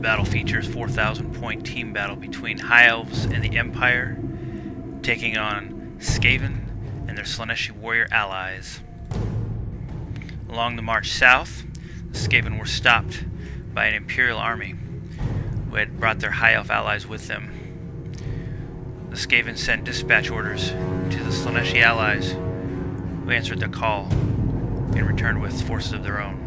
battle features 4,000 point team battle between High Elves and the Empire, taking on Skaven and their Slaaneshi warrior allies. Along the march south, the Skaven were stopped by an Imperial army who had brought their High Elf allies with them. The Skaven sent dispatch orders to the Slaaneshi allies, who answered their call and returned with forces of their own.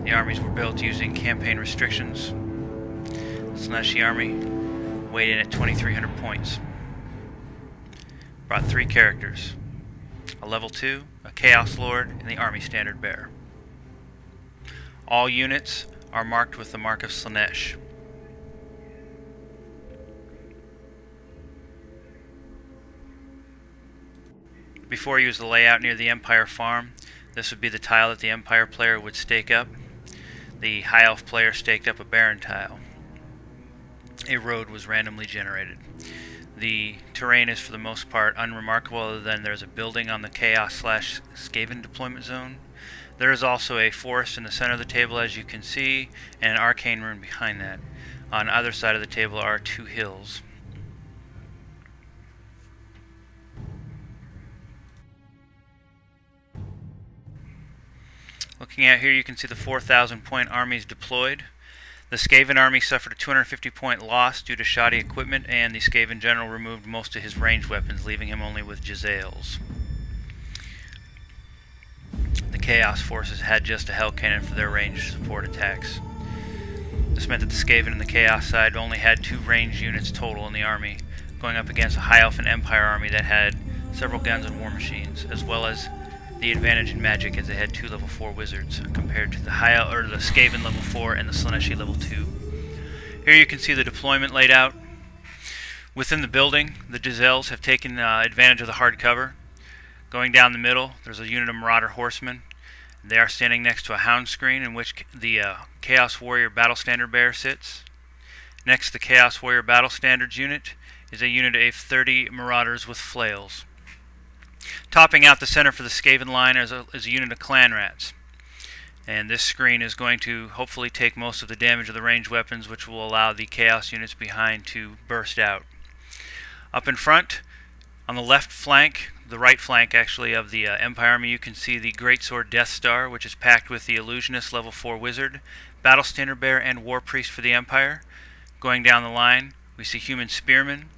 The armies were built using campaign restrictions. The Slaaneshi army weighed in at 2,300 points. Brought 3 characters: a level 2, a Chaos Lord, and the Army Standard Bearer. All units are marked with the mark of Slaanesh. Before you use the layout near the Empire farm, this would be the tile that the Empire player would stake up. The High Elf player staked up a barren tile. A road was randomly generated. The terrain is for the most part unremarkable, other than there's a building on the Chaos/Skaven deployment zone. There is also a forest in the center of the table, as you can see, and an arcane rune behind that. On either side of the table are 2 hills. Looking at here, you can see the 4,000 point armies deployed. The Skaven army suffered a 250 point loss due to shoddy equipment, and the Skaven general removed most of his ranged weapons, leaving him only with Jezzails. The Chaos forces had just a Hell Cannon for their ranged support attacks. This meant that the Skaven and the Chaos side only had 2 ranged units total in the army, going up against a High Elf and Empire army that had several guns and war machines, as well as the advantage in magic, as they had 2 level 4 wizards compared to the the Skaven level 4 and the Slaaneshi level 2. Here you can see the deployment laid out. Within the building, the Jezzails have taken advantage of the hard cover. Going down the middle, there's a unit of Marauder horsemen. They are standing next to a hound screen in which the Chaos Warrior Battle Standard Bearer sits. Next to the Chaos Warrior Battle Standards unit is a unit of 30 Marauders with flails. Topping out the center for the Skaven line is a unit of clan rats. And this screen is going to hopefully take most of the damage of the ranged weapons, which will allow the Chaos units behind to burst out. Up in front, on the left flank, the right flank actually, of the Empire army, you can see the Greatsword Death Star, which is packed with the Illusionist level 4 wizard, Battle Standard Bearer, and War Priest for the Empire. Going down the line, we see human spearmen,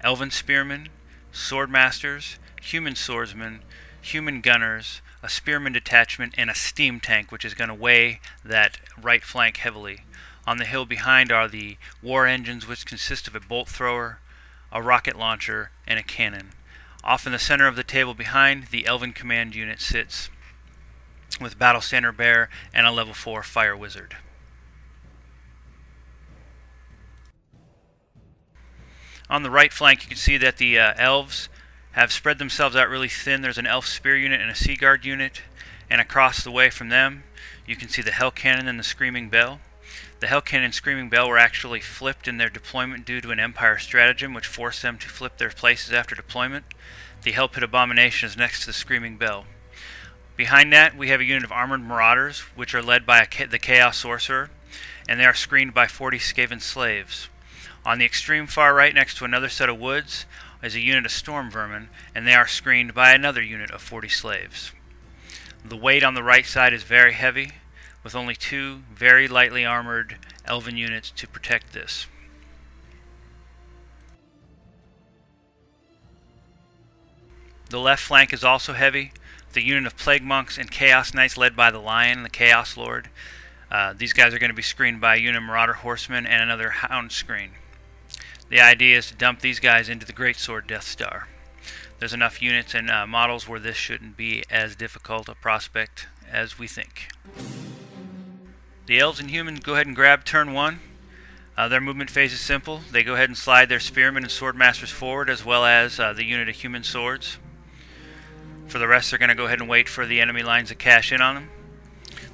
elven spearmen, swordmasters, human swordsmen, human gunners, a spearman detachment, and a steam tank, which is going to weigh that right flank heavily. On the hill behind are the war engines, which consist of a bolt thrower, a rocket launcher, and a cannon. Off in the center of the table behind, the Elven Command unit sits with Battle Standard Bearer and a level 4 Fire Wizard. On the right flank, you can see that the Elves have spread themselves out really thin. There's an Elf Spear unit and a Sea Guard unit, and across the way from them you can see the Hell Cannon and the Screaming Bell. The Hell Cannon and Screaming Bell were actually flipped in their deployment due to an Empire stratagem which forced them to flip their places after deployment. The Hell Pit Abomination is next to the Screaming Bell. Behind that we have a unit of Armored Marauders, which are led by the Chaos Sorcerer, and they are screened by 40 Skaven slaves. On the extreme far right, next to another set of woods, is a unit of Storm Vermin, and they are screened by another unit of 40 slaves. The weight on the right side is very heavy, with only 2 very lightly armored Elven units to protect this. The left flank is also heavy, with a unit of Plague Monks and Chaos Knights led by the Lion and the Chaos Lord. These guys are going to be screened by a unit of Marauder Horsemen and another Hound screen. The idea is to dump these guys into the Greatsword Death Star. There's enough units and models where this shouldn't be as difficult a prospect as we think. The Elves and Humans go ahead and grab turn 1. Their movement phase is simple. They go ahead and slide their Spearmen and Swordmasters forward, as well as the unit of Human Swords. For the rest, they're going to go ahead and wait for the enemy lines to cash in on them.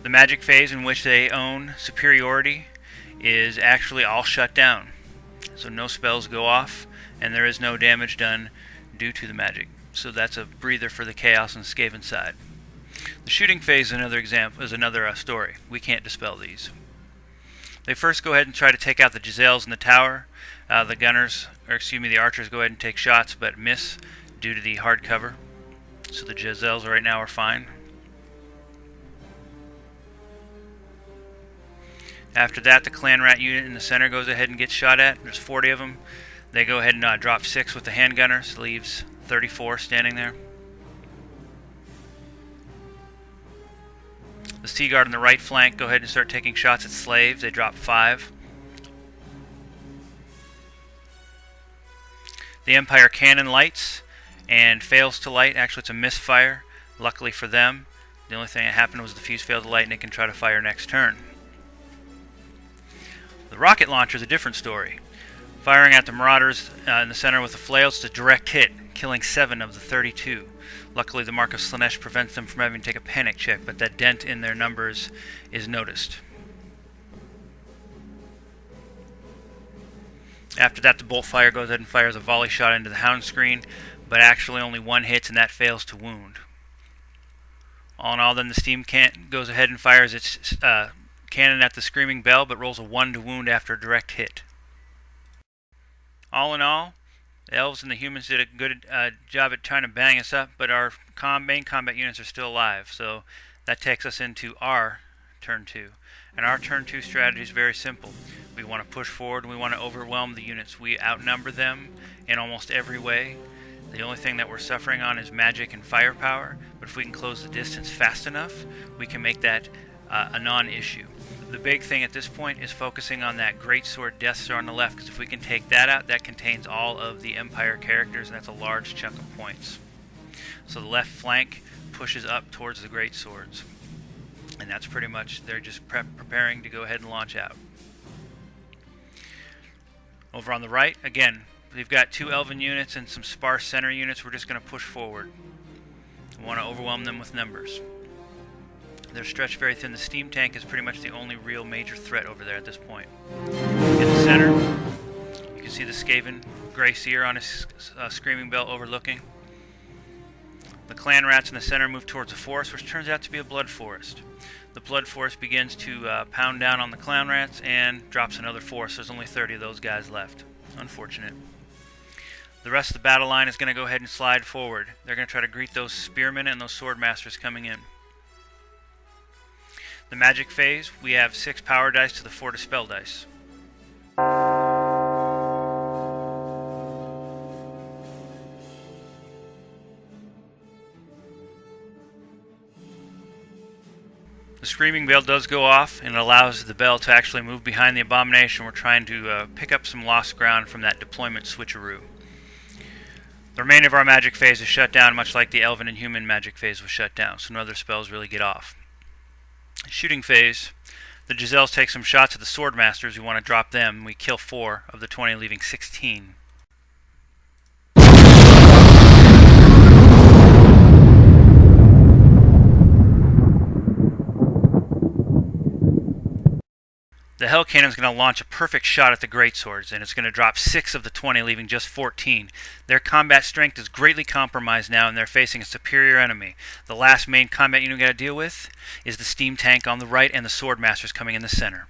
The magic phase, in which they own superiority, is actually all shut down. So no spells go off, and there is no damage done due to the magic. So that's a breather for the Chaos and Skaven side. The shooting phase is another example, is another story. We can't dispel these. They first go ahead and try to take out the Giselles in the tower. The archers go ahead and take shots, but miss due to the hard cover. So the Giselles right now are fine. After that, the clan rat unit in the center goes ahead and gets shot at. There's 40 of them. They go ahead and drop 6 with the handgunners, leaves 34 standing there. The Sea Guard on the right flank go ahead and start taking shots at slaves. They drop 5. The Empire cannon lights and fails to light. Actually, it's a misfire. Luckily for them, the only thing that happened was the fuse failed to light, and they can try to fire next turn. The rocket launcher is a different story. Firing at the Marauders in the center with the flails, it's a direct hit, killing 7 of the 32. Luckily, the Mark of Slaanesh prevents them from having to take a panic check, but that dent in their numbers is noticed. After that, the bolt fire goes ahead and fires a volley shot into the hound screen, but actually only 1 hits, and that fails to wound. All in all, then the steam goes ahead and fires its cannon at the screaming bell, but rolls a 1 to wound after a direct hit. All in all, the elves and the humans did a good job at trying to bang us up, but our main combat units are still alive, so that takes us into our turn 2. And our turn 2 strategy is very simple. We want to push forward and we want to overwhelm the units. We outnumber them in almost every way. The only thing that we're suffering on is magic and firepower, but if we can close the distance fast enough, we can make that a non-issue. The big thing at this point is focusing on that Greatsword Death Star on the left, because if we can take that out, that contains all of the Empire characters, and that's a large chunk of points. So the left flank pushes up towards the Greatswords, and that's pretty much, they're just preparing to go ahead and launch out. Over on the right, again, we've got 2 Elven units and some sparse center units. We're just going to push forward. We want to overwhelm them with numbers. They're stretched very thin. The steam tank is pretty much the only real major threat over there at this point. In the center, you can see the Skaven Grey Seer on his screaming bell overlooking. The clan rats in the center move towards the forest, which turns out to be a blood forest. The blood forest begins to pound down on the clan rats and drops another 4, so there's only 30 of those guys left. Unfortunate. The rest of the battle line is going to go ahead and slide forward. They're going to try to greet those spearmen and those sword masters coming in. The magic phase, we have 6 power dice to the 4 dispel dice. The screaming bell does go off, and it allows the bell to actually move behind the Abomination. We're trying to pick up some lost ground from that deployment switcheroo. The remainder of our magic phase is shut down, much like the Elven and Human magic phase was shut down, so no other spells really get off. Shooting phase, the Giselles take some shots at the sword masters. We want to drop them. We kill 4 of the 20, leaving 16. The Hell Cannon is going to launch a perfect shot at the Greatswords, and it's going to drop 6 of the 20, leaving just 14. Their combat strength is greatly compromised now, and they're facing a superior enemy. The last main combat unit we got to deal with is the steam tank on the right and the sword masters coming in the center.